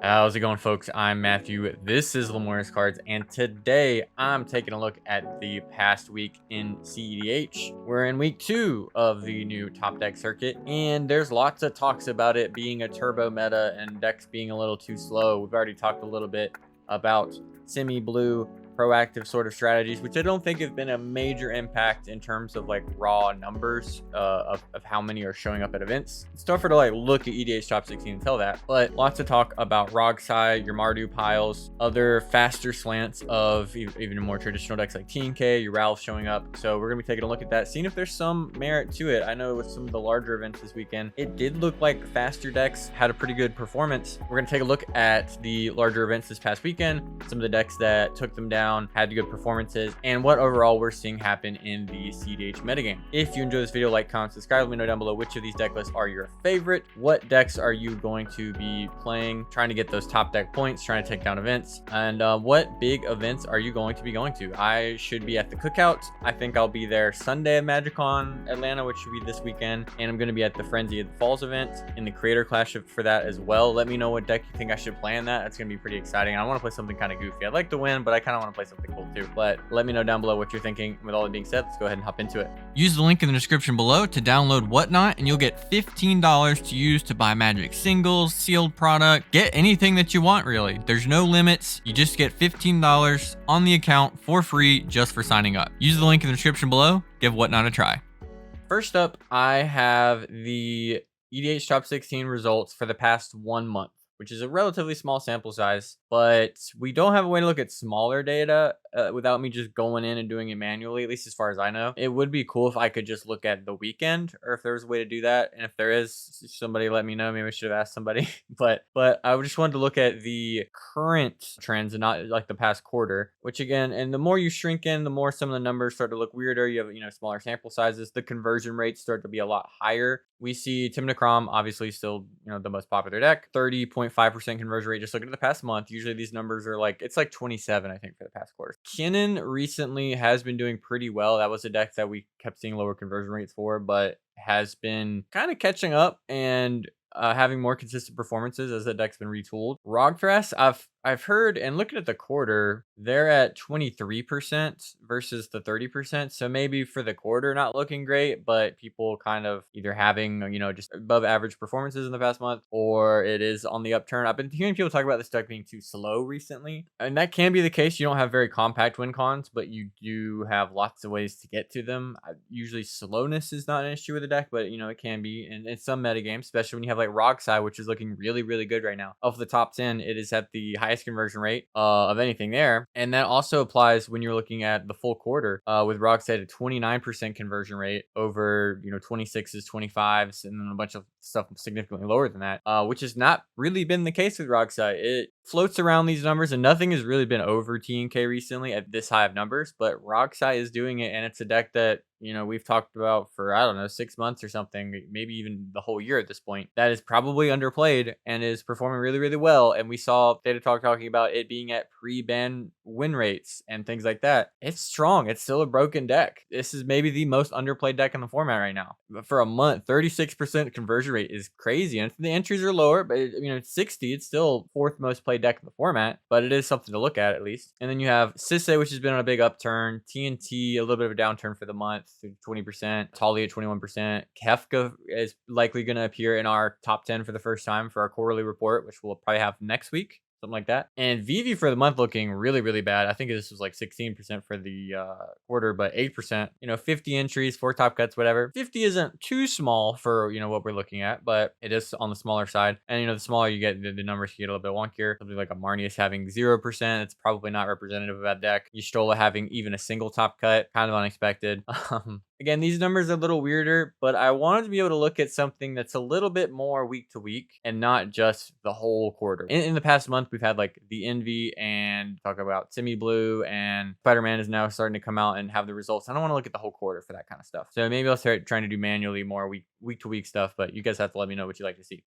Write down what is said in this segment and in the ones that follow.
How's it going, folks? I'm Matthew. This is Lemora's Cards, and today I'm taking a look at the past week in cEDH. We're in week 2 of the new top deck circuit, and there's lots of talks about it being a turbo meta and decks being a little too slow. We've already talked a little bit about semi-blue proactive sort of strategies, which I don't think have been a major impact in terms of like raw numbers of how many are showing up at events. It's tougher to like look at EDH top 16 and tell that, but lots of talk about Rogsai, your Mardu piles, other faster slants of even more traditional decks like TNK, your Ralph showing up. So we're gonna be taking a look at that, seeing if there's some merit to it. I know with some of the larger events this weekend, it did look like faster decks had a pretty good performance. We're gonna take a look at the larger events this past weekend, some of the decks that took them down, had good performances, and what overall we're seeing happen in the cEDH metagame. If you enjoy this video, like, comment, subscribe. Let me know down below which of these deck lists are your favorite. What decks are you going to be playing, trying to get those top deck points, trying to take down events, and what big events are you going to be going to? I should be at the Cookout. I think I'll be there Sunday at MagicCon Atlanta, which should be this weekend, and I'm going to be at the Frenzy of the Falls event in the Creator Clash for that as well. Let me know what deck you think I should play in that. That's going to be pretty exciting. I want to play something kind of goofy. I'd like to win, but I kind of want to play something cool too. But let me know down below what you're thinking. With all that being said, let's go ahead and hop into it. Use the link in the description below to download Whatnot, and you'll get $15 to use to buy Magic singles, sealed product, get anything that you want really. There's no limits. You just get $15 on the account for free just for signing up. Use the link in the description below. Give Whatnot a try. First up, I have the EDH top 16 results for the past 1 month, which is a relatively small sample size, but we don't have a way to look at smaller data without me just going in and doing it manually, at least as far as I know. It would be cool if I could just look at the weekend, or if there was a way to do that. And if there is, somebody let me know. Maybe I should have asked somebody. but I just wanted to look at the current trends and not like the past quarter, which again, and the more you shrink in, the more some of the numbers start to look weirder. You have, smaller sample sizes. The conversion rates start to be a lot higher. We see Tymna obviously still, the most popular deck, 30.5% conversion rate. Just looking at the past month, usually these numbers are like, it's like 27, I think, for the past quarter. Kinnan recently has been doing pretty well. That was a deck that we kept seeing lower conversion rates for, but has been kind of catching up and having more consistent performances as the deck's been retooled. Thras, I've heard, and looking at the quarter, they're at 23% versus the 30%. So maybe for the quarter, not looking great, but people kind of either having, just above average performances in the past month, or it is on the upturn. I've been hearing people talk about this deck being too slow recently, and that can be the case. You don't have very compact win cons, but you do have lots of ways to get to them. Usually slowness is not an issue with the deck, but it can be in some metagames, especially when you have like Rogsai, which is looking really, really good right now. Of the top 10, it is at the highest conversion rate of anything there, and that also applies when you're looking at the full quarter with Rogsai at a 29% conversion rate over 26s, 25s, and then a bunch of stuff significantly lower than that, which has not really been the case with Rogsai. It floats around these numbers, and nothing has really been over TNK recently at this high of numbers, but Rogsai is doing it, and it's a deck that we've talked about for, I don't know, 6 months or something, maybe even the whole year at this point, that is probably underplayed and is performing really, really well. And we saw Data Talk talking about it being at pre-ban win rates and things like that. It's strong. It's still a broken deck. This is maybe the most underplayed deck in the format right now. But for a month, 36% conversion rate is crazy. And the entries are lower, but it's 60. It's still 4th most played deck in the format, but it is something to look at least. And then you have Sisse, which has been on a big upturn. TNT, a little bit of a downturn for the month, 20%. Tali at 21%. Kefka is likely going to appear in our top 10 for the first time for our quarterly report, which we'll probably have next week, something like that. And Vivi for the month looking really, really bad. I think this was like 16% for the quarter, but 8%. 50 entries, 4 top cuts, whatever. 50 isn't too small for what we're looking at, but it is on the smaller side. And the smaller you get, the numbers get a little bit wonkier. Something like a Marnius having 0%. It's probably not representative of that deck. Y'shtola having even a single top cut, kind of unexpected. Again, these numbers are a little weirder, but I wanted to be able to look at something that's a little bit more week to week and not just the whole quarter. In the past month, we've had like the Envy and talk about Semi Blue, and Spider-Man is now starting to come out and have the results. I don't want to look at the whole quarter for that kind of stuff. So maybe I'll start trying to do manually more week to week stuff, but you guys have to let me know what you'd like to see.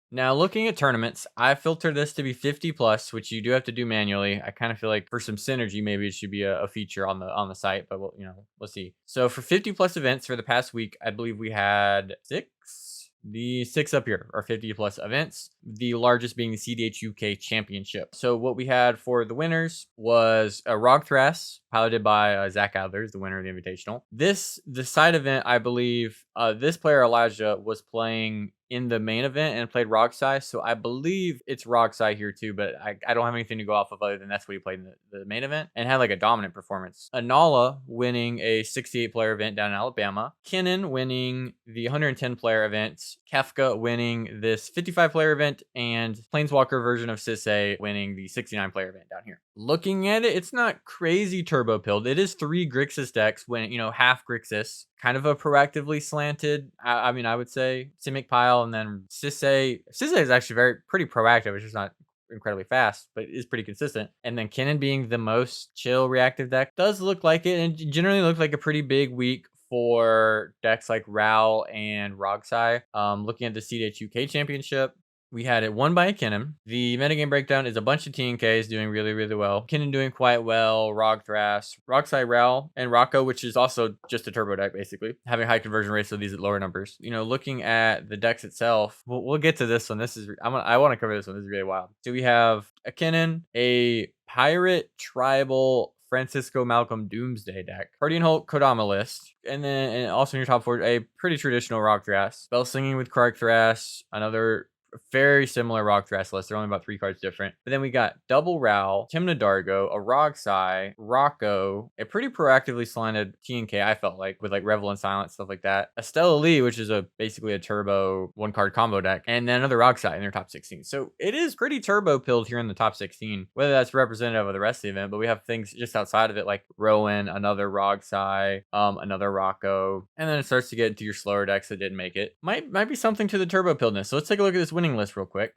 Now, looking at tournaments, I filtered this to be 50 plus, which you do have to do manually. I kind of feel like for some synergy, maybe it should be a feature on the site, but we'll see. So for 50 plus events for the past week, I believe we had 6 The 6 up here are 50 plus events, the largest being the cEDH UK Championship. So what we had for the winners was a Rog Thras, piloted by Zach Adler, is the winner of the Invitational. The side event, I believe, this player Elijah was playing in the main event and played Rogsai, so I believe it's Rogsai here too, but I don't have anything to go off of other than that's what he played in the main event and had like a dominant performance. Anala winning a 68 player event down in Alabama, Kinnan winning the 110 player event, Kefka winning this 55 player event, and Planeswalker version of Sisay winning the 69 player event down here. Looking at it, it's not crazy turbo pilled. It is 3 Grixis decks when, half Grixis, kind of a proactively slanted. I mean, I would say Simic Pile, and then Sisay. Sisay is actually pretty proactive. It's just not incredibly fast, but is pretty consistent. And then Kinnan being the most chill reactive deck does look like it, and generally looked like a pretty big week for decks like Ral and Rogsai. Looking at the cEDH UK Championship, we had it won by a Kinnan. The metagame breakdown is a bunch of TNKs doing really, really well. Kinnan doing quite well. Rog Thras, Rogsai Ral, and Rocco, which is also just a turbo deck, basically. Having high conversion rates, so these at lower numbers. Looking at the decks itself, we'll get to this one. I want to cover this one. This is really wild. So we have a Kinnan, a Pirate Tribal Francisco Malcolm Doomsday deck, Guardian Hulk Kodama list, and also in your top 4, a pretty traditional Rock Thras. Spell Singing with Krark Thras, another very similar Rock Thras list. They're only about 3 cards different. But then we got Double Ral, Tymna Dargo, a Rogsai, Rocco, a pretty proactively slanted TNK, I felt like, with like Revel and Silence, stuff like that. A Stella Lee, which is basically a turbo 1-card combo deck, and then another Rogsai in their top 16. So it is pretty turbo pilled here in the top 16, whether that's representative of the rest of the event, but we have things just outside of it like Rowan, another Rogsai, another Rocco, and then it starts to get into your slower decks that didn't make it. Might be something to the turbo pilledness. So let's take a look at this winning list real quick.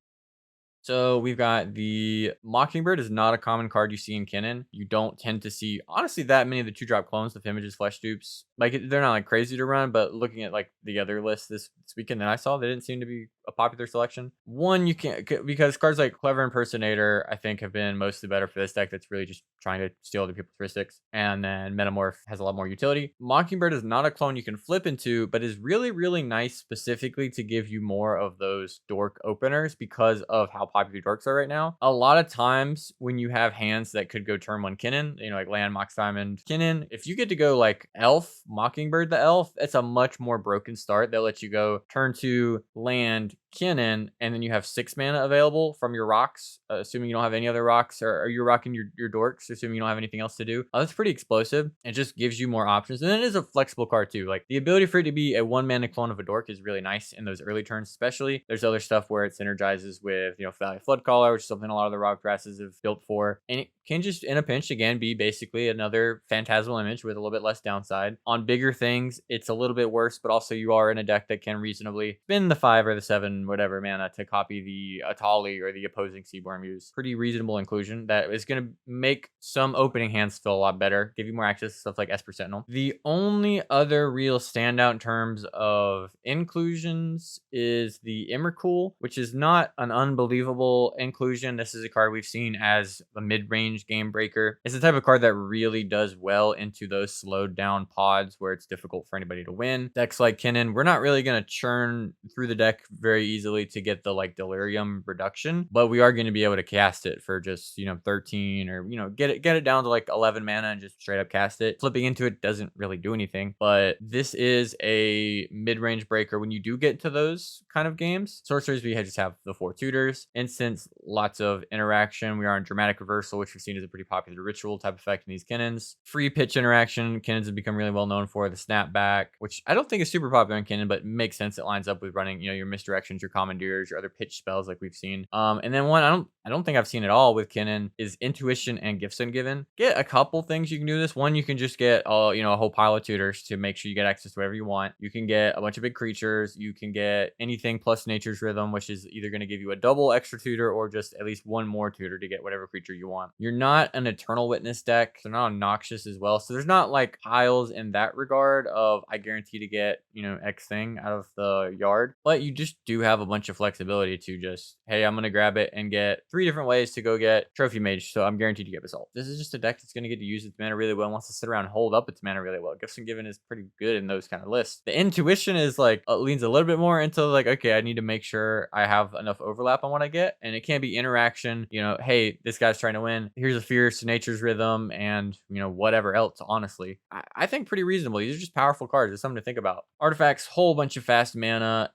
So we've got the Mockingbird is not a common card you see in Kinnan. You don't tend to see, honestly, that many of the 2-drop clones with Images, Flesh Dupes. Like, they're not like crazy to run, but looking at like the other lists this weekend that I saw, they didn't seem to be a popular selection. One, you can't, because cards like Clever Impersonator, I think, have been mostly better for this deck that's really just trying to steal other people's heuristics. And then Metamorph has a lot more utility. Mockingbird is not a clone you can flip into, but is really, really nice specifically to give you more of those dork openers because of how popular dorks are right now. A lot of times when you have hands that could go turn 1 Kinnan, like land, Mox Diamond, Kinnan, if you get to go like Elf, Mockingbird the Elf, it's a much more broken start that lets you go turn 2 land, Kinnan, and then you have 6 mana available from your rocks, assuming you don't have any other rocks, or are you rocking your dorks, assuming you don't have anything else to do. That's pretty explosive. It just gives you more options, and it is a flexible card too. Like, the ability for it to be a 1-mana clone of a dork is really nice in those early turns, especially. There's other stuff where it synergizes with, Valley Floodcaller, which is something a lot of the Rock Grasses have built for, and it can just, in a pinch, again, be basically another Phantasmal Image with a little bit less downside. On bigger things, it's a little bit worse, but also you are in a deck that can reasonably spend the 5 or the 7 whatever mana to copy the Atali or the opposing Seaborn Muse. Pretty reasonable inclusion that is going to make some opening hands feel a lot better, give you more access to stuff like Esper Sentinel. The only other real standout in terms of inclusions is the Emrakul, which is not an unbelievable inclusion. This is a card we've seen as a mid-range game breaker. It's the type of card that really does well into those slowed down pods where it's difficult for anybody to win. Decks like Kinnan, we're not really going to churn through the deck very easily to get the like Delirium reduction, but we are going to be able to cast it for just 13 or get it down to like 11 mana and just straight up cast it. Flipping into it doesn't really do anything, but this is a mid-range breaker when you do get to those kind of games. Sorceries, we just have the 4 tutors. Instance, lots of interaction. We are in Dramatic Reversal, which we've seen as a pretty popular ritual type effect in these Kinnans. Free pitch interaction, Kinnans have become really well known for. The Snapback, which I don't think is super popular in Kinnan, but makes sense. It lines up with running your misdirections, your commandeers, your other pitch spells like we've seen. And then one I don't think I've seen at all with Kinnan is Intuition and Gifts Ungiven. Get a couple things you can do this. One, you can just get a whole pile of tutors to make sure you get access to whatever you want. You can get a bunch of big creatures. You can get anything plus Nature's Rhythm, which is either going to give you a double extra tutor or just at least one more tutor to get whatever creature you want. You're not an Eternal Witness deck. They're not obnoxious as well. So there's not like piles in that regard of I guarantee to get, X thing out of the yard. But you just do have a bunch of flexibility to just, hey, I'm going to grab it and get 3 3 different ways to go get Trophy Mage, so I'm guaranteed to get Basalt. This is just a deck that's going to get to use its mana really well and wants to sit around and hold up its mana really well. Gifts and Given is pretty good in those kind of lists. The intuition is like, leans a little bit more into like, okay, I need to make sure I have enough overlap on what I get, and it can't be interaction, you know, hey, this guy's trying to win, here's a Fierce Nature's Rhythm, and, you know, whatever else, honestly. I think pretty reasonable. These are just powerful cards. It's something to think about. Artifacts, whole bunch of fast mana,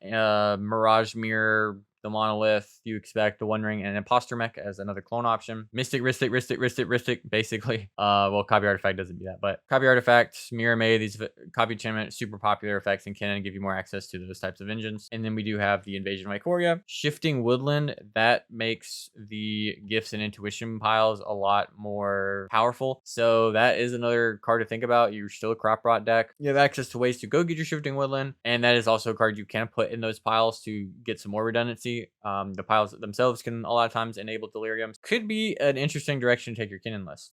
Mirage Mirror, the Monolith, you expect the One Ring, and Imposter Mech as another clone option. Mystic, Ristic, basically. Well, Copy Artifact doesn't do that, but Copy Artifact, Mirror May, these Copy Enchantment, super popular effects in Kinnan, give you more access to those types of engines. And then we do have the Invasion of Ikoria. Shifting Woodland, that makes the Gifts and Intuition piles a lot more powerful. So that is another card to think about. You're still a Crop Rot deck. You have access to ways to go get your Shifting Woodland, and that is also a card you can put in those piles to get some more redundancy. The piles themselves can a lot of times enable deliriums. Could be an interesting direction to take your Kinnan list.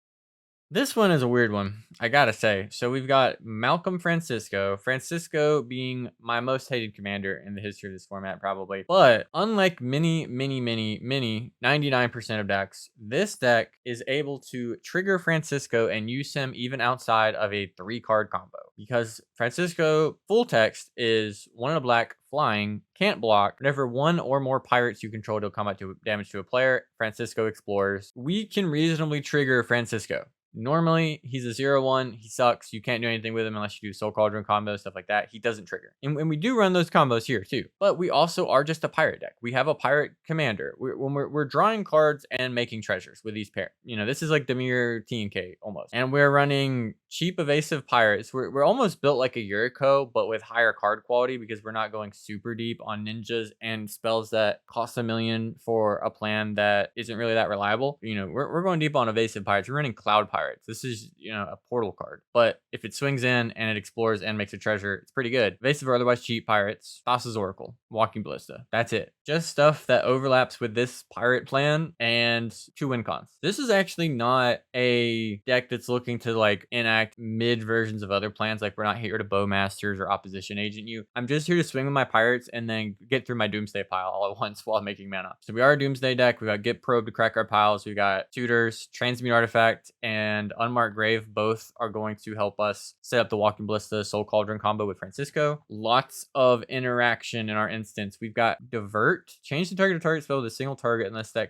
This one is a weird one, I gotta say. So we've got Malcolm Francisco. Francisco being my most hated commander in the history of this format, probably. But unlike many 99% of decks, this deck is able to trigger Francisco and use him even outside of a 3-card combo. Because Francisco, full text, is 1 in a black, flying, can't block. Whenever 1 or more pirates you control deal combat damage to a player, Francisco explores. We can reasonably trigger Francisco. Normally, he's a 0/1. He sucks. You can't do anything with him unless you do Soul Cauldron combos, stuff like that. He doesn't trigger. And we do run those combos here, too. But we also are just a pirate deck. We have a pirate commander. We're drawing cards and making treasures with these pair. You know, this is like the mirror T&K almost. And we're running cheap evasive pirates. We're almost built like a Yuriko, but with higher card quality because we're not going super deep on ninjas and spells that cost $1 million for a plan that isn't really that reliable. You know, we're going deep on evasive pirates. We're running Cloud Pirates. This is, you know, a portal card. But if it swings in and it explores and makes a treasure, it's pretty good. Evasive or otherwise cheap pirates. Thassa's Oracle. Walking Ballista. That's it. Just stuff that overlaps with this pirate plan and 2 win cons. This is actually not a deck that's looking to like enact mid versions of other plans. Like, we're not here to Bowmasters or Opposition Agent you. I'm just here to swing with my pirates and then get through my Doomsday pile all at once while making mana. So we are a Doomsday deck. We got Get Probe to crack our piles. We got Tutors, Transmute Artifact, and Unmarked Grave. Both are going to help us set up the Walking Ballista Soul Cauldron combo with Francisco. Lots of interaction in our instance. We've got Divert. Change the target spell to a single target unless that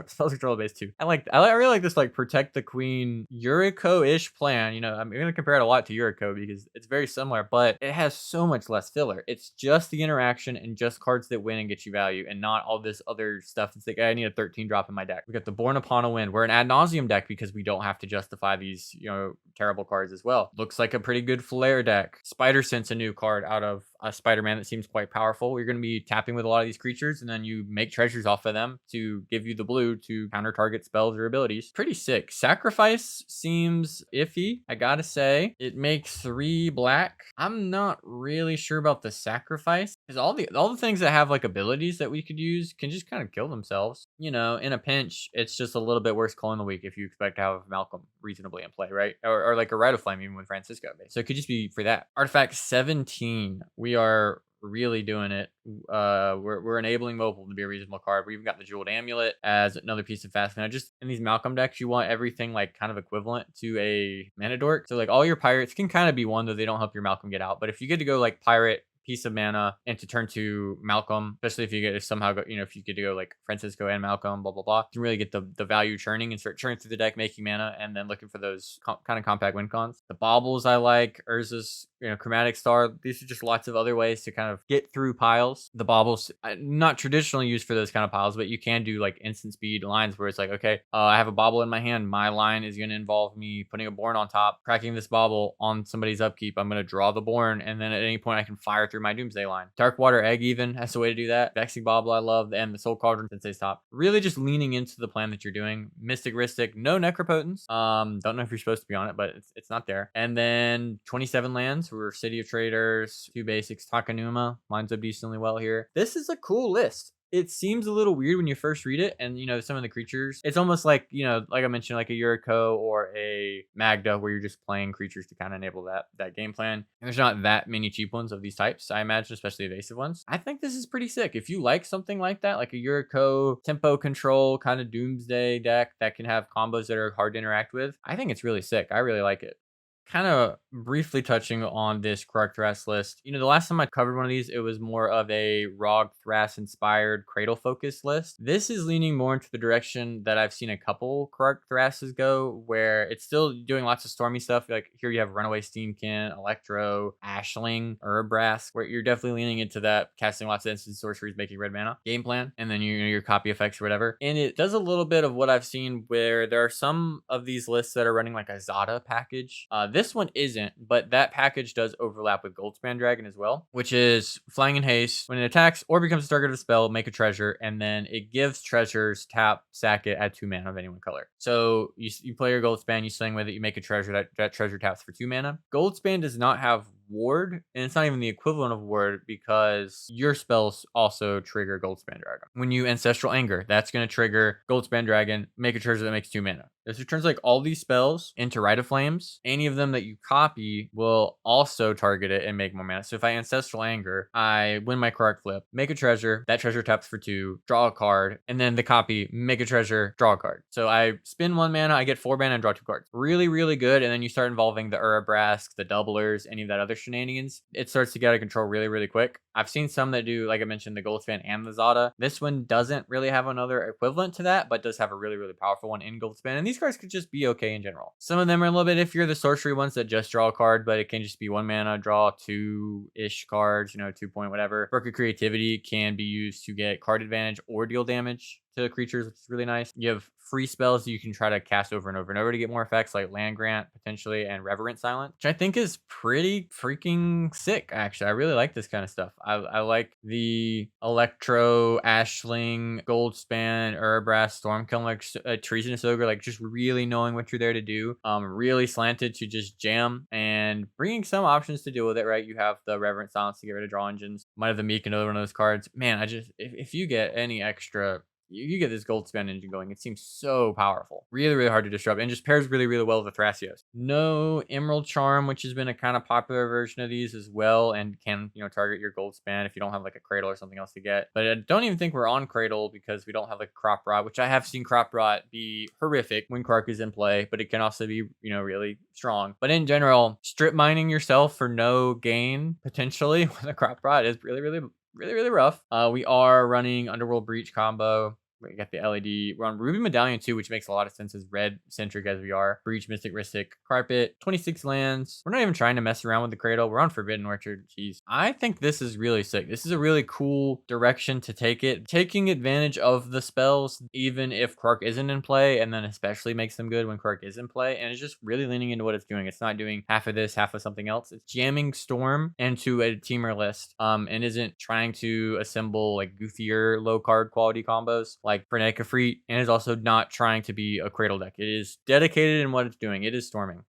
spells control base too. I really like this, like, Protect the Queen Yuriko-ish plan. You know, I'm going to compare it a lot to Yuriko because it's very similar, but it has so much less filler. It's just the interaction and just cards that win and get you value, and not all this other stuff. It's like, I need a 13 drop in my deck. We got the Born Upon a Wind. We're an ad nauseum deck because we don't have to justify these, you know, terrible cards as well. Looks like a pretty good Flare deck. Spider Sense, a new card out of Spider-Man that seems quite powerful. You're going to be tapping with a lot of these creatures, and then you make treasures off of them to give you the blue to counter target spells or abilities. Pretty sick. Sacrifice seems iffy, I gotta say. It makes 3 black. I'm not really sure about the Sacrifice, because all the things that have like abilities that we could use can just kind of kill themselves. You know, in a pinch, it's just a little bit worse Call in the Week if you expect to have Malcolm reasonably in play, right? Or like a Rite of Flame even with Francisco. So it could just be for that. Artifact 17. We are really doing it. We're enabling Mobile to be a reasonable card. We even got the Jeweled Amulet as another piece of fast mana. Just in these Malcolm decks, you want everything like kind of equivalent to a mana dork. So like all your pirates can kind of be one, though they don't help your Malcolm get out. But if you get to go like pirate, piece of mana, and to turn to Malcolm, especially if you get to somehow go, you know, if you get to go like Francisco and Malcolm, blah blah blah, you can really get the value churning and start churning through the deck, making mana, and then looking for those kind of compact win cons. The Baubles I like, Urza's, you know, Chromatic Star. These are just lots of other ways to kind of get through piles. The Baubles, not traditionally used for those kind of piles, but you can do like instant speed lines where it's like, okay, I have a Bauble in my hand. My line is going to involve me putting a Born on top, cracking this Bauble on somebody's upkeep. I'm going to draw the Born, and then at any point I can fire through my Doomsday line. Darkwater Egg even has a way to do that. Vexing Bauble I love, and the Soul Cauldron since they stop. Really just leaning into the plan that you're doing. Mystic Ristic, no Necropotence. Don't know if you're supposed to be on it, but it's not there. And then 27 lands. We're City of Traders, 2 basics. Takanuma lines up decently well here. This is a cool list. it seems a little weird when you first read it, and some of the creatures, it's almost like, like I mentioned, like a Yuriko or a Magda, where you're just playing creatures to kind of enable that game plan. And there's not that many cheap ones of these types, I imagine, especially evasive ones. I think this is pretty sick. If you like something like that, like a Yuriko tempo control kind of doomsday deck that can have combos that are hard to interact with, I think it's really sick. I really like it. Kind of briefly touching on this Krark Thras list. The last time I covered one of these, it was more of a Rog Thras inspired Cradle focused list. This is leaning more into the direction that I've seen a couple Krark Thrases go, where it's still doing lots of stormy stuff. Like here you have Runaway Steamkin, Electro, Ashling, Urabrask, where you're definitely leaning into that, casting lots of instant sorceries, making red mana game plan, and then your copy effects or whatever. And it does a little bit of what I've seen where there are some of these lists that are running like a Zada package. This one isn't, but that package does overlap with Goldspan Dragon as well, which is flying in haste. When it attacks or becomes a target of a spell, make a treasure, and then it gives treasures, tap, sack it, add 2 mana of any one color. So you play your Goldspan, you sling with it, you make a treasure, that treasure taps for 2 mana. Goldspan does not have ward, and it's not even the equivalent of ward because your spells also trigger Goldspan Dragon. When you Ancestral Anger, that's going to trigger Goldspan Dragon, make a treasure that makes 2 mana. This returns like all these spells into Rite of Flames. Any of them that you copy will also target it and make more mana. So if I Ancestral Anger, I win my Krark flip, make a treasure, that treasure taps for 2, draw a card, and then the copy, make a treasure, draw a card. So I spend 1 mana, I get 4 mana and draw 2 cards. Really, really good. And then you start involving the Urabrask, the doublers, any of that other shenanigans. It starts to get out of control really, really quick. I've seen some that do, like I mentioned, the Goldspan and the Zada. This one doesn't really have another equivalent to that, but does have a really, really powerful one in Goldspan. And these cards could just be okay in general. Some of them are a little bit iffier, the sorcery ones that just draw a card, but it can just be 1 mana, draw 2-ish cards, 2 point whatever. Book of Creativity can be used to get card advantage or deal damage to creatures, which is really nice. You have free spells that you can try to cast over and over and over to get more effects, like Land Grant potentially and Reverent Silent, which I think is pretty freaking sick. Actually, I really like this kind of stuff. I like the Electro, Ashling, Goldspan, Urabrask, Stormkill, like Treasonous Ogre, like just really knowing what you're there to do. Really slanted to just jam and bringing some options to deal with it. Right, you have the Reverent Silence to get rid of draw engines. Might have the Meek, another one of those cards. Man, if you get any extra, you get this Goldspan engine going. It seems so powerful. Really, really hard to disrupt, and just pairs really, really well with the Thrasios. No Emerald Charm, which has been a kind of popular version of these as well, and can, target your Goldspan if you don't have like a Cradle or something else to get. But I don't even think we're on Cradle because we don't have like Crop Rot, which I have seen Crop Rot be horrific when Krark is in play, but it can also be, really strong. But in general, strip mining yourself for no gain, potentially, with a Crop Rot is really, really, really, really rough. We are running Underworld Breach combo. We got the LED. We're on Ruby Medallion too, which makes a lot of sense as red centric as we are. Breach, Mystic, Ristic, Carpet, 26 lands. We're not even trying to mess around with the Cradle. We're on Forbidden Orchard. Jeez. I think this is really sick. This is a really cool direction to take it. Taking advantage of the spells, even if Krark isn't in play, and then especially makes them good when Krark is in play. And it's just really leaning into what it's doing. It's not doing half of this, half of something else. It's jamming Storm into a teamer list, and isn't trying to assemble like goofier low card quality combos like Frenetic Efreet, and is also not trying to be a Cradle deck. It is dedicated in what it's doing. It is storming.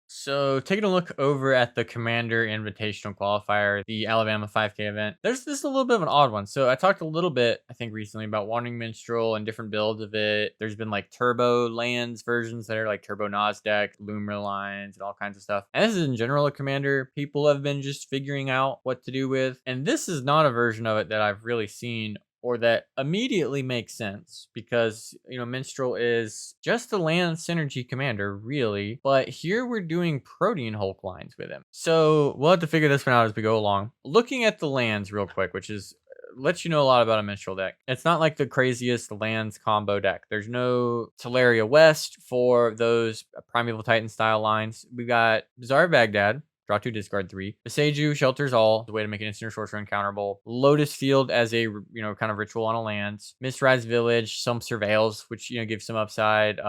So taking a look over at the Commander Invitational Qualifier, the Alabama 5K event, there's this a little bit of an odd one. So I talked a little bit, I think recently, about Wandering Minstrel and different builds of it. There's been like Turbo Lands versions that are like Turbo Nas deck, Lumra lines, and all kinds of stuff. And this is in general a Commander people have been just figuring out what to do with. And this is not a version of it that I've really seen or that immediately makes sense because, Minstrel is just a land synergy commander, really. But here we're doing Protean Hulk lines with him. So we'll have to figure this one out as we go along. Looking at the lands real quick, which is lets you know a lot about a Minstrel deck. It's not like the craziest lands combo deck. There's no Teleria West for those Primeval Titan style lines. We've got Bizarre Baghdad. Draw 2, discard 3. Beseiju shelters all. The way to make an instant or sorcerer uncounterable. Lotus Field as a, kind of ritual on a land. Mistrise Village, some Surveils, which, gives some upside.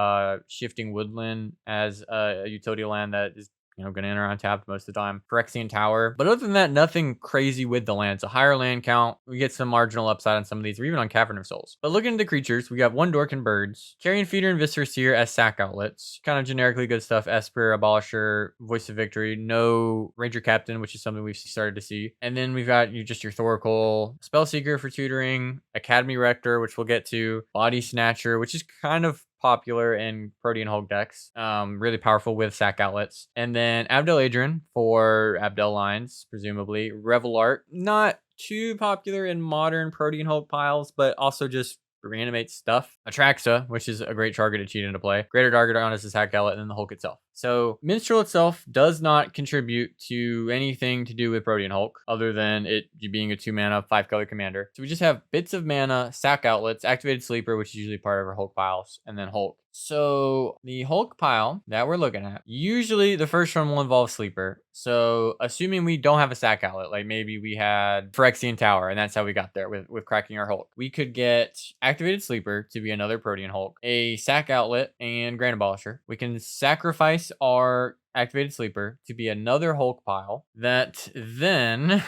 Shifting Woodland as a utility land that is, going to enter untapped most of the time. Phyrexian Tower. But other than that, nothing crazy with the lands. A higher land count. We get some marginal upside on some of these, or even on Cavern of Souls. But looking at the creatures, we got 1 Dork and Birds, Carrion Feeder and Viscera Seer as sack outlets. Kind of generically good stuff. Esper, Abolisher, Voice of Victory, no Ranger Captain, which is something we've started to see. And then we've got just your Thoracle, Spellseeker for tutoring, Academy Rector, which we'll get to, Body Snatcher, which is kind of popular in Protean Hulk decks. Really powerful with sack outlets. And then Abdel Adrian for Abdel lines, presumably. Revelart, not too popular in modern Protean Hulk piles, but also just reanimates stuff. Atraxa, which is a great target to cheat into play. Greater target on as a sack outlet, and then the Hulk itself. So Minstrel itself does not contribute to anything to do with Protean Hulk, other than it being a 2-mana, 5-color commander. So we just have bits of mana, sack outlets, activated sleeper, which is usually part of our Hulk piles, and then Hulk. So the Hulk pile that we're looking at, usually the first one will involve sleeper. So assuming we don't have a sack outlet, like maybe we had Phyrexian Tower, and that's how we got there with cracking our Hulk. We could get activated sleeper to be another Protean Hulk, a sack outlet, and Grand Abolisher. We can sacrifice our activated sleeper to be another Hulk pile that then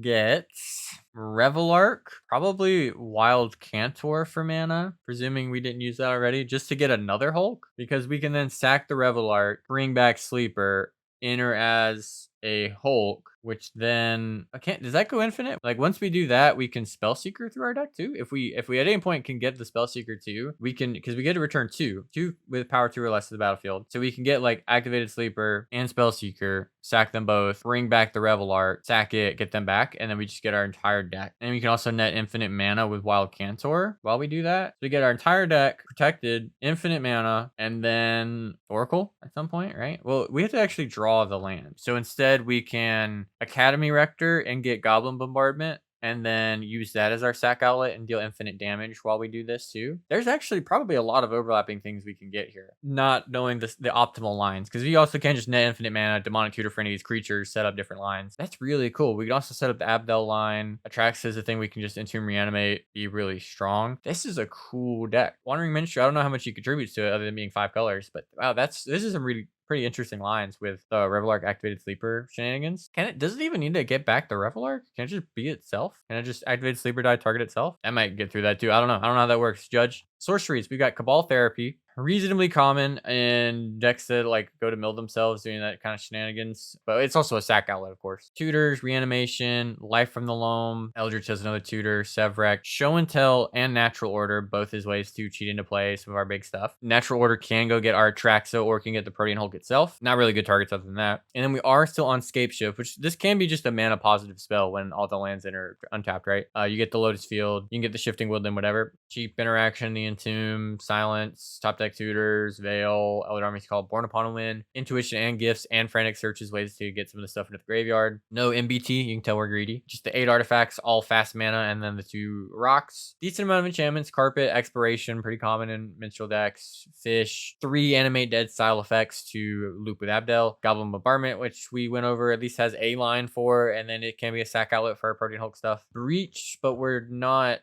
gets Revelark, probably Wild Cantor for mana, presuming we didn't use that already, just to get another Hulk, because we can then sack the Revelark, bring back sleeper, enter as a Hulk, which then does that go infinite? Like once we do that, we can Spellseeker through our deck too. If we at any point can get the Spellseeker too, we can, because we get to return two with power 2 or less to the battlefield. So we can get like activated sleeper and Spellseeker, sack them both, bring back the Revelark, sack it, get them back, and then we just get our entire deck. And we can also net infinite mana with Wild Cantor while we do that. So we get our entire deck protected, infinite mana, and then Oracle at some point, right? Well, we have to actually draw the land. So instead we can Academy Rector and get Goblin Bombardment, and then use that as our sack outlet and deal infinite damage while we do this too. There's actually probably a lot of overlapping things we can get here, not knowing the optimal lines, because we also can just net infinite mana, demonic tutor for any of these creatures, set up different lines. That's really cool. We can also set up the Abdel line. Atraxa is a thing we can just entomb, reanimate, be really strong. This is a cool deck. Wandering Minstrel, I don't know how much he contributes to it other than being 5 colors, but wow, this is some really pretty interesting lines with the Revelark activated sleeper shenanigans. Does it even need to get back the Revelark? Can it just be itself? Can it just activate sleeper die, target itself? That might get through that too. I don't know how that works. Judge. Sorceries. We got Cabal Therapy. Reasonably common in decks that like go to mill themselves doing that kind of shenanigans, but it's also a sack outlet, of course. Tutors, Reanimation, Life from the Loam, Eldritch has another tutor, Sevrek, Show and Tell, and Natural Order, both as ways to cheat into play some of our big stuff. Natural Order can go get our Atraxa or can get the Protean Hulk itself. Not really good targets other than that. And then we are still on Scape Shift, which this can be just a mana positive spell when all the lands enter untapped, right? You get the Lotus Field, you can get the Shifting Woodland, whatever. Cheap interaction, the Entomb, Silence, top deck tutors, Veil, Elder Army's Call, Born Upon a Wind, Intuition and Gifts, and Frantic Searches, ways to get some of the stuff into the graveyard. No MBT, you can tell we're greedy. Just the 8 artifacts, all fast mana, and then the 2 rocks. Decent amount of enchantments, Carpet, Expiration, pretty common in Minstrel decks. Fish, 3 Animate Dead style effects to loop with Abdel. Goblin Bombardment, which we went over, at least has a line for, and then it can be a sack outlet for our Protean Hulk stuff. Breach, but we're not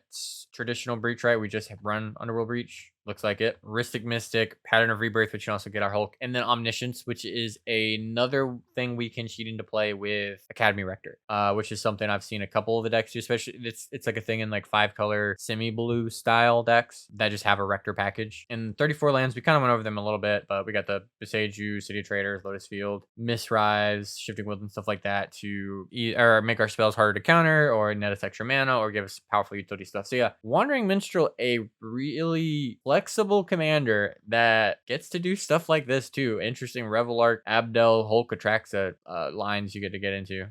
traditional Breach, right? We just run Underworld Breach. Looks like it. Ristic Mystic, Pattern of Rebirth, which can also get our Hulk. And then Omniscience, which is another thing we can cheat into play with Academy Rector, which is something I've seen a couple of the decks do, especially it's like a thing in like 5-color semi-blue style decks that just have a Rector package. And 34 lands, we kind of went over them a little bit, but we got the Beseiju, City of Traders, Lotus Field, Mistrise, Shifting Woodland, stuff like that to either make our spells harder to counter or net us extra mana or give us powerful utility stuff. So yeah, Wandering Minstrel, a really flexible commander that gets to do stuff like this too. Interesting Revelark, Abdel, Hulk, Atraxa lines you get to get into.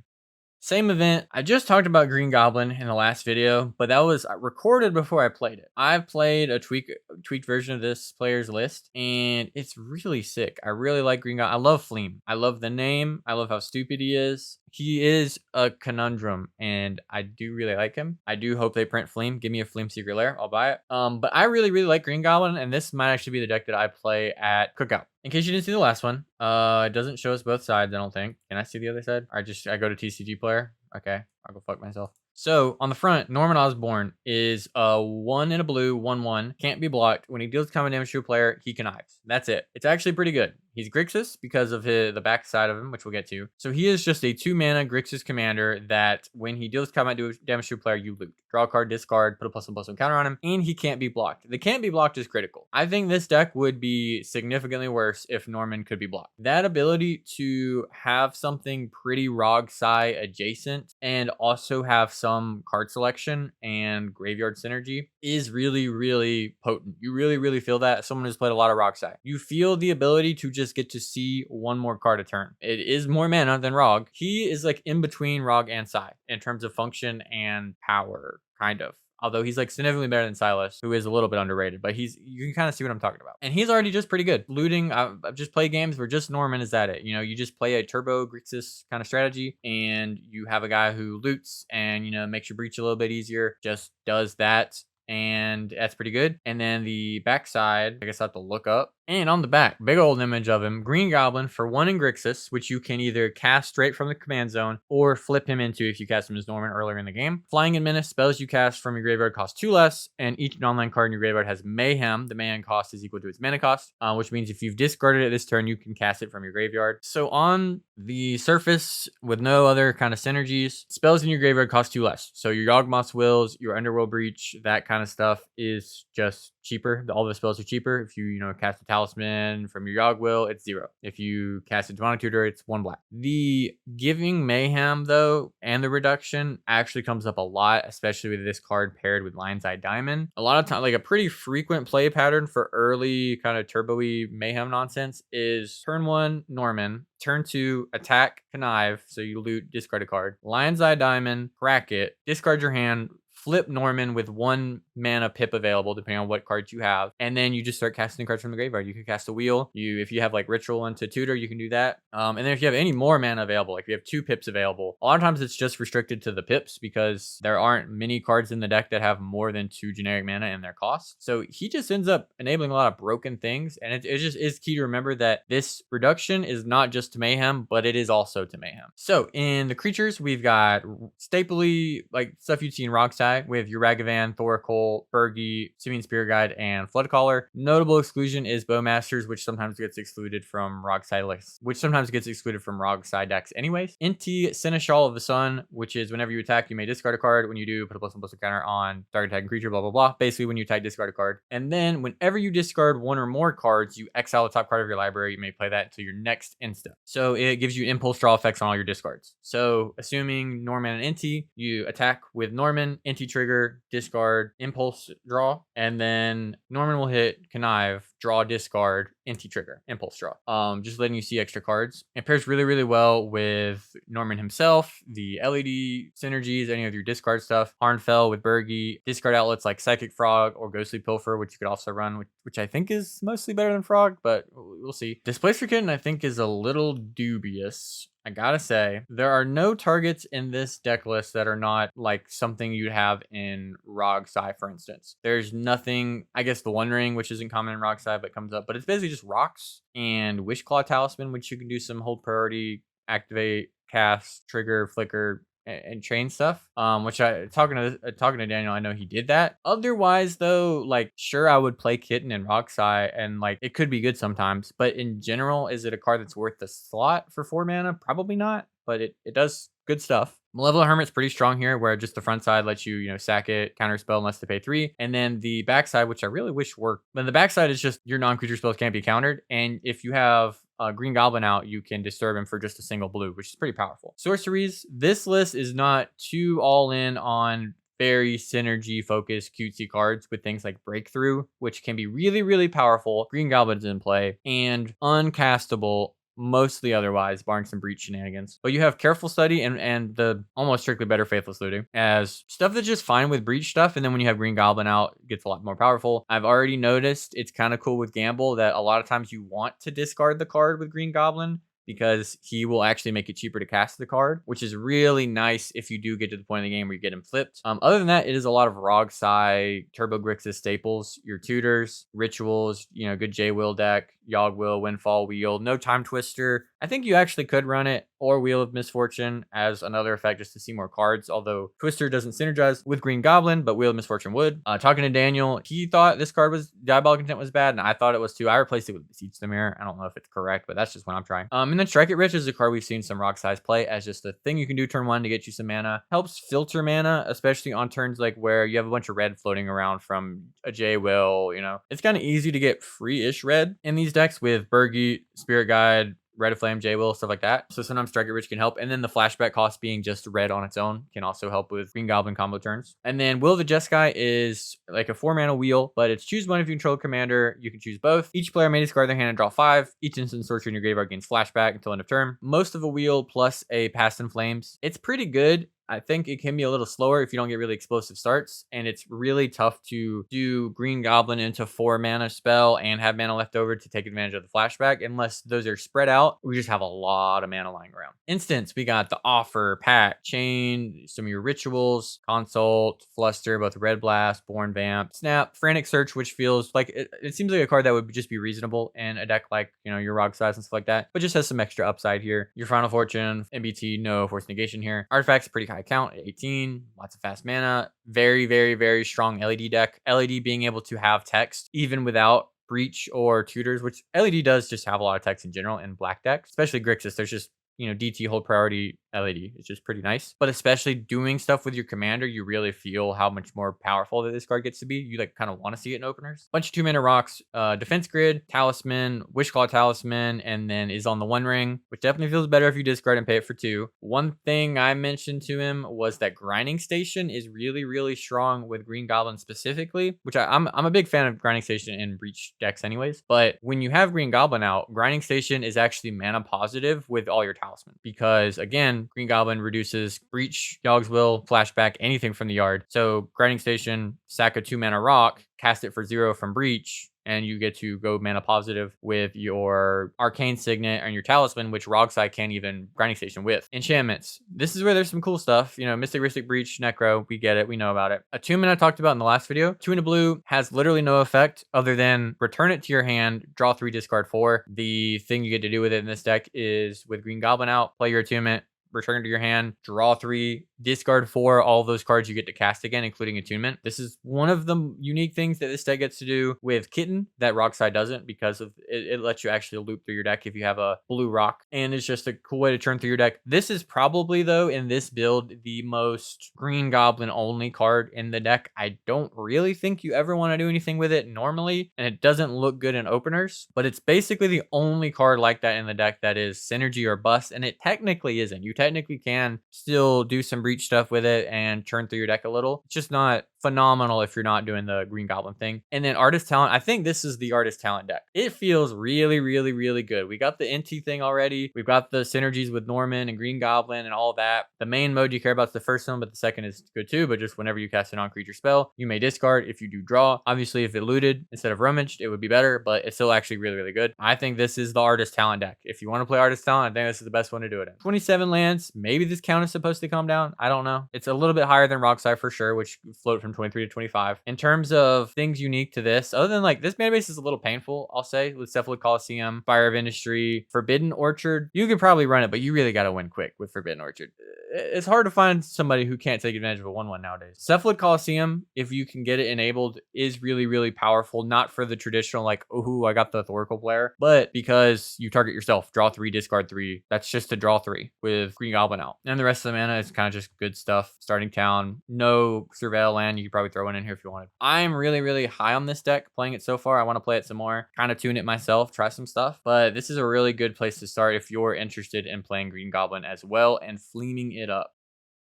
Same event. I just talked about Green Goblin in the last video, but that was recorded before I played it. I've played a tweaked version of this player's list, and it's really sick. I really like Green Goblin. I love Fleem. I love the name. I love how stupid he is. He is a conundrum, and I do really like him. I do hope they print Fleem. Give me a Fleem Secret Lair. I'll buy it. But I really, really like Green Goblin, and this might actually be the deck that I play at Cookout. In case you didn't see the last one, it doesn't show us both sides, I don't think. Can I see the other side? I go to TCG player. Okay, I'll go fuck myself. So on the front, Norman Osborn is a 1 in a blue, 1/1. Can't be blocked. When he deals common damage to a player, he connives. That's it. It's actually pretty good. He's Grixis because of the backside of him, which we'll get to. So he is just a 2-mana Grixis commander that when he deals combat damage to a player, you loot. Draw a card, discard, put a +1/+1 counter on him, and he can't be blocked. The can't be blocked is critical. I think this deck would be significantly worse if Norman could be blocked. That ability to have something pretty Rogsai adjacent and also have some card selection and graveyard synergy is really, really potent. You really, really feel that as someone who's played a lot of Rogsai. You feel the ability to just get to see one more card a turn. It is more mana than Rog. He is like in between Rog and Sai in terms of function and power, kind of. Although he's like significantly better than Silas, who is a little bit underrated, but you can kind of see what I'm talking about. And he's already just pretty good. Looting, I've just played games where just Norman is at it. You know, you just play a turbo Grixis kind of strategy and you have a guy who loots and, you know, makes your breach a little bit easier, just does that. And that's pretty good. And then the backside, I guess I have to look up. And on the back, big old image of him, Green Goblin for 1 in Grixis, which you can either cast straight from the command zone or flip him into if you cast him as Norman earlier in the game. Flying and Menace, spells you cast from your graveyard cost 2 less, and each non-land card in your graveyard has Mayhem. The Mayhem cost is equal to its mana cost, which means if you've discarded it this turn, you can cast it from your graveyard. So on the surface, with no other kind of synergies, spells in your graveyard cost 2 less. So your Yawgmoth's Wills, your Underworld Breach, that kind of stuff is just cheaper. All the spells are cheaper. If you cast a Talisman from your Yawg Will, it's 0. If you cast a Demonic Tutor, it's 1 black. The giving Mayhem, though, and the reduction actually comes up a lot, especially with this card paired with Lion's Eye Diamond. A lot of time, like a pretty frequent play pattern for early kind of turbo-y Mayhem nonsense is turn 1, Norman. Turn 2, attack, connive, so you loot, discard a card. Lion's Eye Diamond, crack it, discard your hand, flip Norman with 1 mana pip available, depending on what cards you have. And then you just start casting cards from the graveyard. You can cast a wheel. If you have like Ritual into Tutor, you can do that. And then if you have any more mana available, like if you have 2 pips available, a lot of times it's just restricted to the pips because there aren't many cards in the deck that have more than 2 generic mana in their cost. So he just ends up enabling a lot of broken things. And it just is key to remember that this reduction is not just to Mayhem, but it is also to Mayhem. So in the creatures, we've got staply, like stuff you'd see in Rogsai. We have your Ragavan, Thoracle, Bergi, Simian Spear Guide, and Floodcaller. Notable exclusion is Bowmasters, which sometimes gets excluded from Rogsai lists, which sometimes gets excluded from Rogsai decks anyways. Inti, Seneschal of the Sun, which is whenever you attack, you may discard a card. When you do, put a +1/+1 counter on target attacking creature, blah, blah, blah. Basically, when you attack, discard a card. And then whenever you discard 1 or more cards, you exile the top card of your library. You may play that until your next insta. So it gives you impulse draw effects on all your discards. So assuming Norman and Inti, you attack with Norman, Inti trigger, discard, impulse draw, and then Norman will hit connive, draw, discard, Inti trigger, impulse draw. Just letting you see extra cards. It pairs really, really well with Norman himself, the LED synergies, any of your discard stuff, Harnfell with Bergi, discard outlets like Psychic Frog or Ghostly Pilfer, which you could also run, which I think is mostly better than Frog, but we'll see. Displacer Kitten, I think, is a little dubious. I gotta say, there are no targets in this deck list that are not like something you'd have in Rogsai, for instance. There's nothing, I guess the One Ring, which isn't common in Rogsai, but comes up, but it's basically just rocks and Wishclaw Talisman, which you can do some hold priority, activate, cast, trigger, flicker, and chain stuff, which talking to Daniel, I know he did that. Otherwise though, like sure, I would play Kitten and Rogsai and like it could be good sometimes, but in general, is it a card that's worth the slot for 4 mana? Probably not, but it does good stuff. Malevolent Hermit's pretty strong here, where just the front side lets you, sack it, counter spell unless to pay 3. And then the backside, which I really wish worked. Then the backside is just your non-creature spells can't be countered. And if you have Green Goblin out, you can disturb him for just a single blue, which is pretty powerful. Sorceries, this list is not too all in on very synergy focused cutesy cards with things like Breakthrough, which can be really, really powerful. Green Goblin's in play and uncastable mostly otherwise, barring some breach shenanigans. But you have Careful Study and the almost strictly better Faithless Looting as stuff that's just fine with breach stuff. And then when you have Green Goblin out, it gets a lot more powerful. I've already noticed it's kind of cool with Gamble that a lot of times you want to discard the card with Green Goblin because he will actually make it cheaper to cast the card, which is really nice if you do get to the point in the game where you get him flipped. Other than that, it is a lot of Rogsai, Turbo Grixis staples, your tutors, rituals, good J-Will deck, Yogg Will, Windfall, Wheel, no Time Twister. I think you actually could run it, or Wheel of Misfortune as another effect just to see more cards, although Twister doesn't synergize with Green Goblin, but Wheel of Misfortune would. Talking to Daniel, he thought this card was Diabolic Intent was bad, and I thought it was too. I replaced it with Beseech the Mirror. I don't know if it's correct, but that's just what I'm trying. And then Strike It Rich is a card we've seen some Rock Size play as just a thing you can do turn 1 to get you some mana. Helps filter mana, especially on turns like where you have a bunch of red floating around from a J-Will, you know. It's kind of easy to get free-ish red in these decks with Burgi, Spirit Guide, Red of Flame, J-Will, stuff like that. So sometimes Strike It Rich can help. And then the flashback cost being just red on its own can also help with Green Goblin combo turns. And then Will of the Jeskai is like a 4-mana wheel, but it's choose one if you control a commander. You can choose both. Each player may discard their hand and draw 5. Each instant sorcery in your graveyard gains flashback until end of turn. Most of a wheel plus a Past in Flames. It's pretty good. I think it can be a little slower if you don't get really explosive starts, and it's really tough to do Green Goblin into 4-mana spell and have mana left over to take advantage of the flashback, unless those are spread out. We just have a lot of mana lying around. Instance, we got the Offer, Pack, Chain, some of your rituals, Consult, Fluster, both Red Blast, Born Vamp, Snap, Frantic Search, which feels like it seems like a card that would just be reasonable in a deck like, you know, your Rock Size and stuff like that, but just has some extra upside here. Your Final Fortune, MBT, no Force Negation here. Artifacts, pretty high count, 18, lots of fast mana, very, very, very strong LED deck. LED being able to have text even without Breach or Tutors, which LED does just have a lot of text in general in black decks, especially Grixis. There's just, you know, DT hold priority LED. It's just pretty nice. But especially doing stuff with your commander, you really feel how much more powerful that this card gets to be. You like kind of want to see it in openers. Bunch of 2-mana rocks, Defense Grid, Talisman, Wishclaw Talisman, and then is on the One Ring, which definitely feels better if you discard and pay it for 2. One thing I mentioned to him was that Grinding Station is really, really strong with Green Goblin specifically, which I'm a big fan of Grinding Station in Breach decks anyways. But when you have Green Goblin out, Grinding Station is actually mana positive with all your Talisman, because again, Green Goblin reduces Breach, Yogg's Will, Flashback, anything from the yard. So Grinding Station, sack a 2-mana rock, cast it for 0 from Breach, and you get to go mana positive with your Arcane Signet and your Talisman, which Rogside can't even Grinding Station with. Enchantments. This is where there's some cool stuff. You know, Mystic Ristic Breach, Necro, we get it, we know about it. A 2-mana I talked about in the last video. 2 in a blue has literally no effect other than return it to your hand, draw 3, discard 4. The thing you get to do with it in this deck is with Green Goblin out, play your attunement, return to your hand, draw 3, discard 4, all of those cards you get to cast again, including Attunement. This is one of the unique things that this deck gets to do with Kitten that Rockside doesn't, because of it lets you actually loop through your deck if you have a blue rock, and it's just a cool way to turn through your deck. This is probably, though, in this build, the most Green Goblin only card in the deck. I don't really think you ever want to do anything with it normally, and it doesn't look good in openers, but it's basically the only card like that in the deck that is synergy or bust, and it technically isn't. You technically can still do some Breach stuff with it and churn through your deck a little. It's just not phenomenal if you're not doing the Green Goblin thing. And then Artist Talent, I think this is the Artist Talent deck. It feels really, really, really good. We got the NT thing already. We've got the synergies with Norman and Green Goblin and all that. The main mode you care about is the first one, but the second is good too. But just whenever you cast a non-creature spell, you may discard. If you do draw, obviously if it looted instead of rummaged, it would be better, but it's still actually really, really good. I think this is the Artist Talent deck. If you want to play Artist Talent, I think this is the best one to do it in. 27 lands. Maybe this count is supposed to come down. I don't know. It's a little bit higher than Rockside for sure, which float from 23 to 25. In terms of things unique to this, other than like this mana base is a little painful, I'll say, with Cephalid Coliseum, Fire of Industry, Forbidden Orchard. You could probably run it, but you really got to win quick with Forbidden Orchard. It's hard to find somebody who can't take advantage of a 1/1 nowadays. Cephalid Coliseum, if you can get it enabled, is really, really powerful. Not for the traditional like, oh, I got the Thoracle Blare, but because you target yourself, draw 3, discard 3. That's just to draw 3 with Green Goblin out. And the rest of the mana is kind of just good stuff. Starting town, no Surveil land. You could probably throw one in here if you wanted. I'm really, really high on this deck playing it so far. I want to play it some more, kind of tune it myself, try some stuff. But this is a really good place to start if you're interested in playing Green Goblin as well and fleeming it up.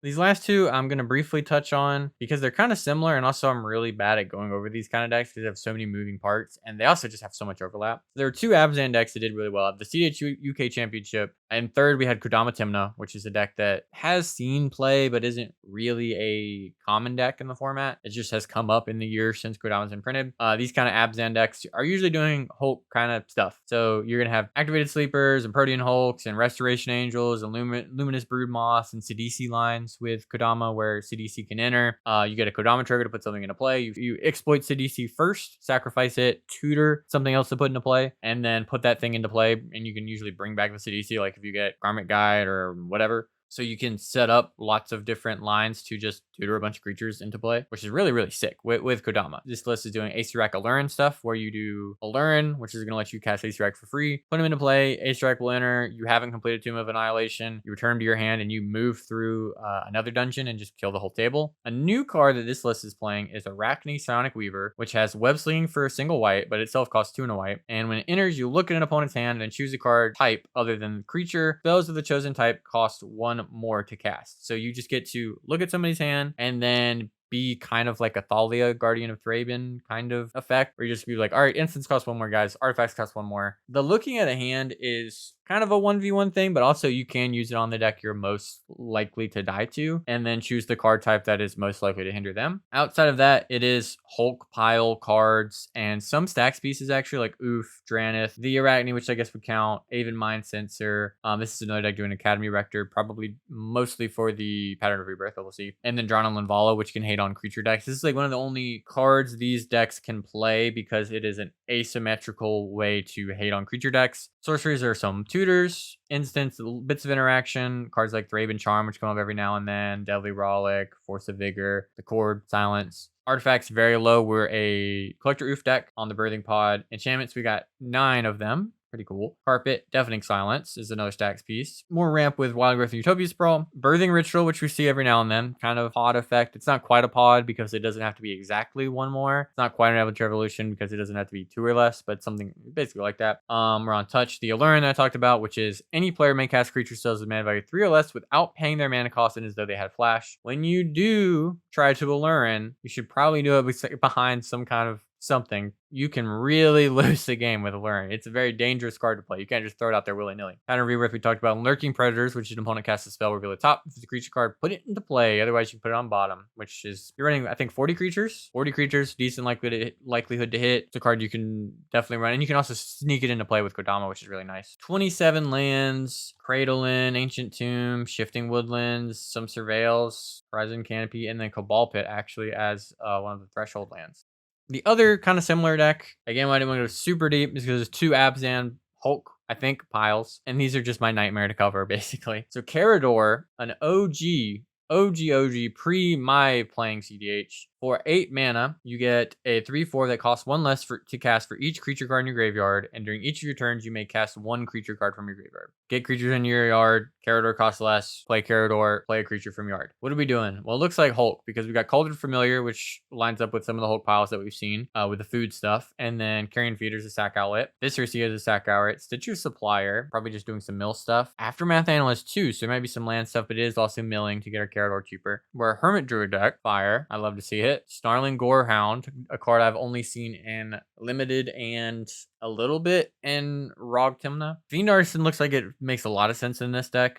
These last two I'm going to briefly touch on because they're kind of similar, and also I'm really bad at going over these kind of decks because they have so many moving parts and they also just have so much overlap. There are two Abzan decks that did really well. The cEDH UK Championship, And third, we had Kodama Tymna, which is a deck that has seen play, but isn't really a common deck in the format. It just has come up in the year since Kodama's been printed. These kind of Abzan decks are usually doing Hulk kind of stuff. So you're going to have activated sleepers and Protean Hulks and Restoration Angels and Luminous Broodmoss and CDC lines with Kodama, where CDC can enter. You get a Kodama trigger to put something into play. You exploit CDC first, sacrifice it, tutor something else to put into play, and then put that thing into play. And you can usually bring back the CDC, like if you get Garment Guide or whatever. So you can set up lots of different lines to just tutor a bunch of creatures into play, which is really, really sick with Kodama. This list is doing Aether Allurin stuff, where you do Allurin, which is going to let you cast Aether for free. Put them into play. Aether will enter. You haven't completed Tomb of Annihilation. You return to your hand and you move through another dungeon and just kill the whole table. A new card that this list is playing is Arachne Psionic Weaver, which has web slinging for a single white, but itself costs 2 and a white. And when it enters, you look at an opponent's hand and choose a card type other than the creature. Spells of the chosen type cost 1 more to cast. So you just get to look at somebody's hand and then be kind of like a Thalia, Guardian of Thraben kind of effect, where you just be like, all right, instants cost 1 more, guys. Artifacts cost 1 more. The looking at a hand is kind of a 1v1 thing, but also you can use it on the deck you're most likely to die to, and then choose the card type that is most likely to hinder them. Outside of that, it is Hulk pile cards and some stacks pieces, actually, like Oof, Dranith, the Arachne, which I guess would count, Aven Mind Sensor. This is another deck doing Academy Rector, probably mostly for the Pattern of Rebirth, but we'll see. And then Drawn on Linvala, which can hate on creature decks. This is like one of the only cards these decks can play because it is an asymmetrical way to hate on creature decks. Sorceries are some tutors, instants, bits of interaction, cards like Thraben Charm, which come up every now and then, Deadly Rollick, Force of Vigor, the Cord, Silence. Artifacts very low. We're a Collector Oof deck on the Birthing Pod. Enchantments, we got 9 of them. Pretty cool. Carpet, Deafening Silence is another stacks piece. More ramp with Wild Growth and Utopia Sprawl. Birthing Ritual, which we see every now and then. Kind of pod effect. It's not quite a pod because it doesn't have to be exactly 1 more. It's not quite an Avalanche Revolution because it doesn't have to be 2 or less, but something basically like that. We're on Touch. The Allurin that I talked about, which is any player may cast creature spells with mana value 3 or less without paying their mana cost and as though they had Flash. When you do try to Allurin, you should probably do it behind some kind of something. You can really lose the game with Allurin. It's a very dangerous card to play. You can't just throw it out there willy-nilly. Pattern of Rebirth, we talked about. Lurking Predators, which is an opponent casts a spell, reveal the top. If it's a creature card, put it into play. Otherwise, you can put it on bottom, which is, you're running, I think, 40 creatures. 40 creatures, decent likelihood to hit. It's a card you can definitely run. And you can also sneak it into play with Kodama, which is really nice. 27 lands, Cradle-in, Ancient Tomb, Shifting Woodlands, some Surveils, Horizon Canopy, and then Cabal Pit, actually, as one of the Threshold lands. The other kind of similar deck, again, why I didn't want to go super deep, is because there's 2 Abzan Hulk, I think, piles. And these are just my nightmare to cover, basically. So Karador, an OG, pre my playing cEDH. For 8 mana, you get a 3/4 that costs 1 less to cast for each creature card in your graveyard, and during each of your turns, you may cast 1 creature card from your graveyard. Get creatures in your yard, Karador costs less, play Karador, play a creature from yard. What are we doing? Well, it looks like Hulk, because we got Cauldron Familiar, which lines up with some of the Hulk piles that we've seen with the food stuff, and then Carrion Feeder's a sack outlet. Viscera is a sack outlet. Stitcher Supplier, probably just doing some mill stuff. Aftermath Analyst too, so there might be some land stuff, but it is also milling to get our Karador cheaper. We're a Hermit Druid deck, fire. I love to see it. Snarling Gorehound, a card I've only seen in Limited and a little bit in Rog Tymna. Fiend Artisan looks like it makes a lot of sense in this deck.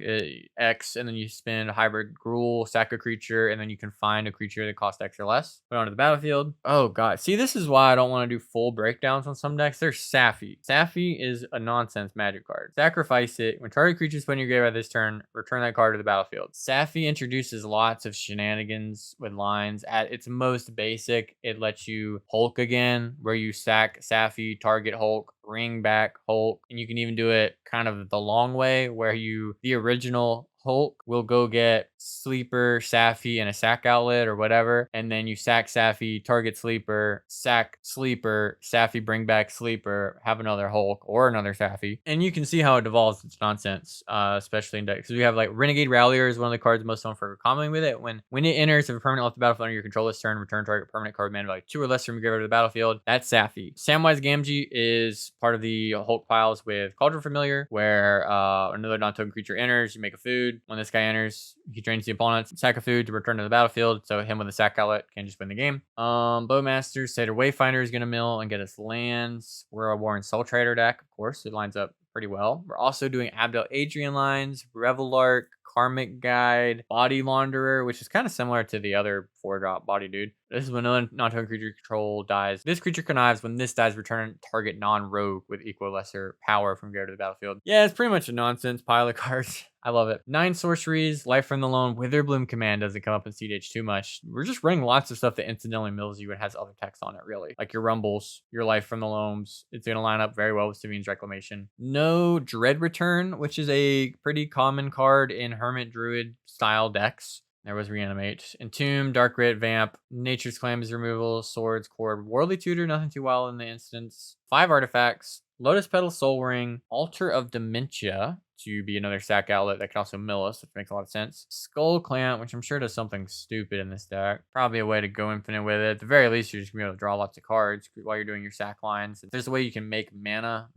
X, and then you spend a Hybrid Gruul, sack a creature, and then you can find a creature that costs X or less. Put it onto the battlefield. Oh god. See, this is why I don't want to do full breakdowns on some decks. There's Safi. Safi is a nonsense magic card. Sacrifice it. When target creatures put in your graveyard this turn, return that card to the battlefield. Safi introduces lots of shenanigans with lines. At its most basic, it lets you Hulk again, where you sack Safi, target Hulk, bring back Hulk, and you can even do it kind of the long way, where the original Hulk will go get Sleeper, Safi, and a sack outlet or whatever, and then you sack Safi, target Sleeper, sack Sleeper, Safi, bring back Sleeper, have another Hulk or another Safi, and you can see how it devolves. It's nonsense, especially in decks. So we have like Renegade Rallier is one of the cards most known for comboing with it. When it enters, if a permanent left the battlefield under your control this turn, return target permanent card mana value 2 or less from your graveyard to the battlefield. That's Safi. Samwise Gamgee is part of the Hulk piles with Cauldron Familiar, where another non-token creature enters, you make a food. food. When this guy enters, he drains the opponent's sack of food to return to the battlefield. So him with a sack outlet can just win the game. Bowmaster, Satyr Wayfinder is going to mill and get us lands. We're a Warren Soul Trader deck, of course. It lines up pretty well. We're also doing Abdel Adrian lines, Revelark, Karmic Guide, Body Launderer, which is kind of similar to the other 4-drop body dude. This is when no non-token creature control dies. This creature connives. When this dies, return target non-rogue with equal or lesser power from graveyard to the battlefield. Yeah, it's pretty much a nonsense pile of cards. I love it. 9 sorceries, Life from the Loam, Witherbloom Command doesn't come up in cEDH too much. We're just running lots of stuff that incidentally mills you and has other text on it, really. Like your Rumbles, your Life from the Loams. It's going to line up very well with Savine's Reclamation. No Dread Return, which is a pretty common card in Hermit Druid style decks. There was Reanimate. Entomb, Dark Grit, Vamp, Nature's Claim is removal, Swords, Cord, Worldly Tutor, nothing too well in the instance. 5 artifacts, Lotus Petal, Soul Ring, Altar of Dementia to be another sack outlet that can also mill us, which makes a lot of sense. Skull Clamp, which I'm sure does something stupid in this deck. Probably a way to go infinite with it. At the very least, you're just gonna be able to draw lots of cards while you're doing your sack lines. If there's a way you can make a mana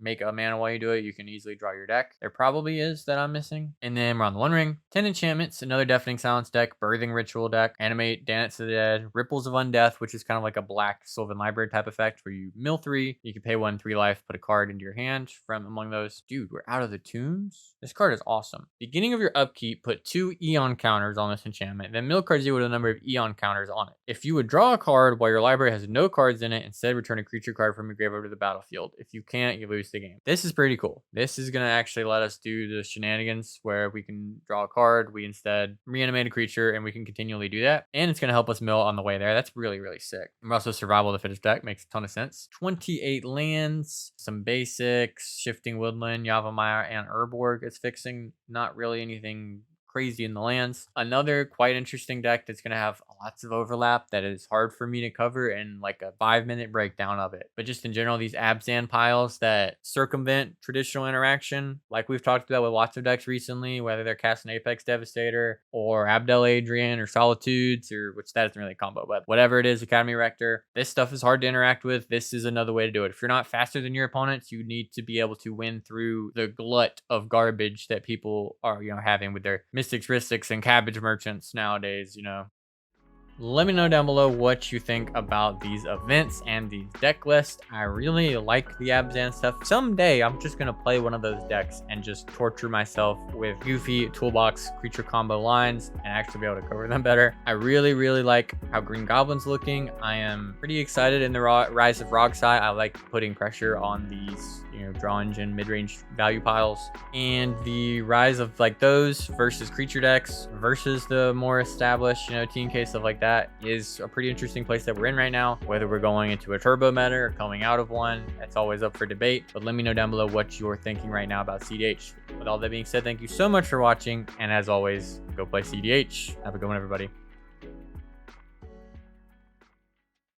while you do it, you can easily draw your deck. There probably is that I'm missing. And then we're on the One Ring. 10 enchantments, another Deafening Silence deck, Birthing Ritual deck, Animate, Dance to the Dead, Ripples of Undeath, which is kind of like a black Sylvan Library type effect where you mill 3, you can pay 1 3 life, put a card into your hand from among those. Dude, we're out of the tombs. This card is awesome. Beginning of your upkeep, put 2 Eon counters on this enchantment, then mill card 0 with a number of Eon counters on it. If you would draw a card while your library has no cards in it, instead return a creature card from your graveyard to the battlefield. If you can't, you lose the game. This is pretty cool. This is going to actually let us do the shenanigans where we can draw a card, we instead reanimate a creature, and we can continually do that. And it's going to help us mill on the way there. That's really, really sick. And we're also Survival of the Fittest deck. Makes a ton of sense. 28 lands, some basics, Shifting Woodland, Yavimaya, and Urborg is fixing. Not really anything crazy in the lands. Another quite interesting deck that's going to have lots of overlap that is hard for me to cover in like a 5-minute breakdown of it. But just in general, these Abzan piles that circumvent traditional interaction, like we've talked about with lots of decks recently, whether they're casting Apex Devastator or Abdel Adrian or Solitudes, or which that isn't really a combo, but whatever it is, Academy Rector, this stuff is hard to interact with. This is another way to do it. If you're not faster than your opponents, you need to be able to win through the glut of garbage that people are, having with their Mystics, Ristics, and Cabbage Merchants nowadays, Let me know down below what you think about these events and these deck lists. I really like the Abzan stuff. Someday, I'm just going to play one of those decks and just torture myself with goofy toolbox creature combo lines and actually be able to cover them better. I really, really like how Green Goblin's looking. I am pretty excited in the Rise of Rogsai. I like putting pressure on these, draw engine mid-range value piles. And the rise of those versus creature decks versus the more established, TNK stuff like that is a pretty interesting place that we're in right now. Whether we're going into a turbo meta or coming out of one, that's always up for debate. But let me know down below what you're thinking right now about cEDH. With all that being said, thank you so much for watching. And as always, go play cEDH. Have a good one, everybody.